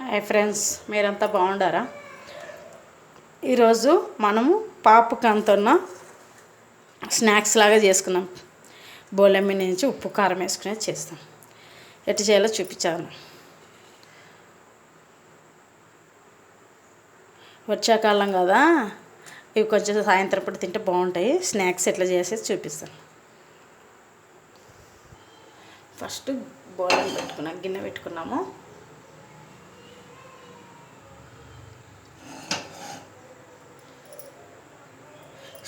Hi friends, మీరంతా బాగుండారా? ఈరోజు మనము పాపకంతున్న స్నాక్స్ లాగా చేసుకున్నాం. బోలెమ్మి నుంచి ఉప్పు కారం వేసుకునే చేస్తాం. ఎట్లా చేయాలో చూపించాను. వర్షాకాలం కదా, ఇవి కొంచెం సాయంత్రం పూట తింటే బాగుంటాయి. స్నాక్స్ ఎట్లా చేసేది చూపిస్తాను. ఫస్ట్ బోలం పెట్టుకున్నాం, గిన్నె పెట్టుకున్నాము.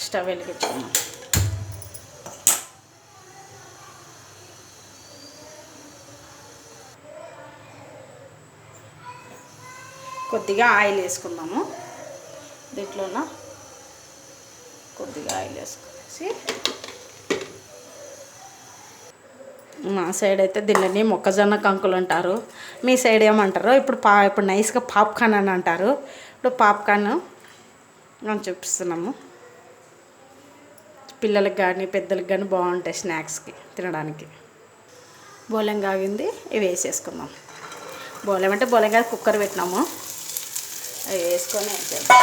స్టవ్ వెలిగించుకున్నాం. కొద్దిగా ఆయిల్ వేసుకుందాము. దీంట్లోన కొద్దిగా ఆయిల్ వేసుకునేసి, మా సైడ్ అయితే దీనిని మొక్కజొన్న కంకులు అంటారు. మీ సైడ్ ఏమంటారో ఇప్పుడు నైస్గా పాప్కార్న్ అని అంటారు. ఇప్పుడు పాప్కార్న్ మనం చూపిస్తున్నాము. పిల్లలకి కానీ పెద్దలకు కానీ బాగుంటాయి స్నాక్స్కి తినడానికి. బోలెం కాగింది, ఇవి వేసేసుకుందాం. బోలెం అంటే బోలెం కాదు, కుక్కర్ పెట్టినాము. అవి వేసుకొని వేసేద్దాం.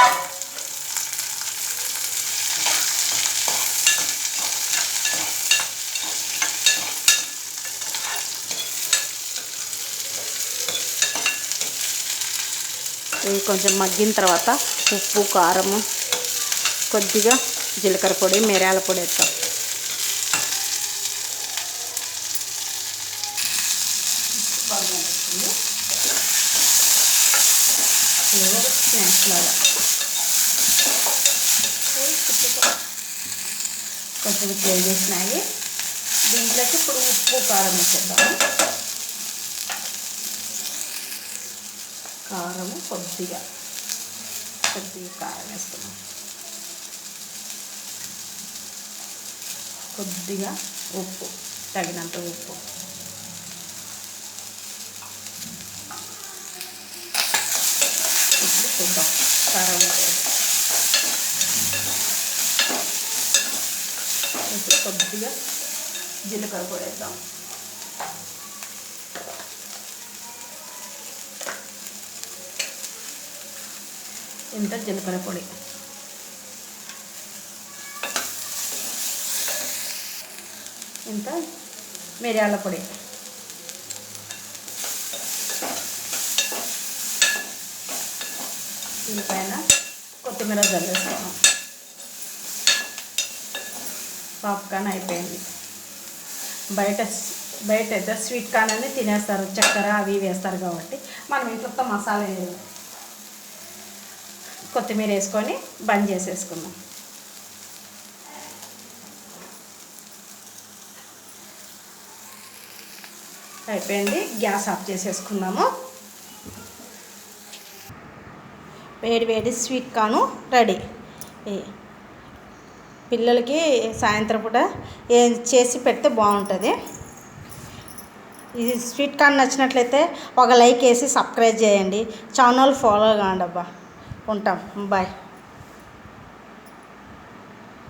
ఇవి కొంచెం మగ్గిన తర్వాత ఉప్పు, కారము, కొద్దిగా జీలకర్ర పొడి, మిరియాల పొడి వేస్తాం. స్నాక్స్ లాగా కొంచెం వేసినాయి. దీంట్లోకి ఇప్పుడు ఉప్పు, కారం వేసేద్దాము. కారము కొద్దిగా కారం వేస్తున్నాం. కొద్దిగా ఉప్పు, తగినంత ఉప్పు. ఇప్పుడు చూద్దాం కారం. ఇప్పుడు కొద్దిగా జీలకర్ర పొడి వేద్దాం. ఇంత జీలకర్ర పొడి, ఇంత మిరియాల పొడి, దీనిపైన కొత్తిమీర జల్లేస్తాము. పాప్కార్న్ అయిపోయింది. బయట అయితే స్వీట్ కార్న్ అని తినేస్తారు, చక్కెర అవి వేస్తారు. కాబట్టి మనం ఇంట్లో మసాలా వేయాలి. కొత్తిమీర వేసుకొని బంద్ చేసేసుకుందాం. అయిపోయింది, గ్యాస్ ఆఫ్ చేసేసుకుందాము. వేడి స్వీట్ కార్న్ రెడీ. పిల్లలకి సాయంత్రం పూట ఏం చేసి పెడితే బాగుంటుంది. ఇది స్వీట్ కార్న్ నచ్చినట్లయితే ఒక లైక్ వేసి సబ్స్క్రైబ్ చేయండి. ఛానల్ ఫాలో కాండి అబ్బా. ఉంటాం, బాయ్.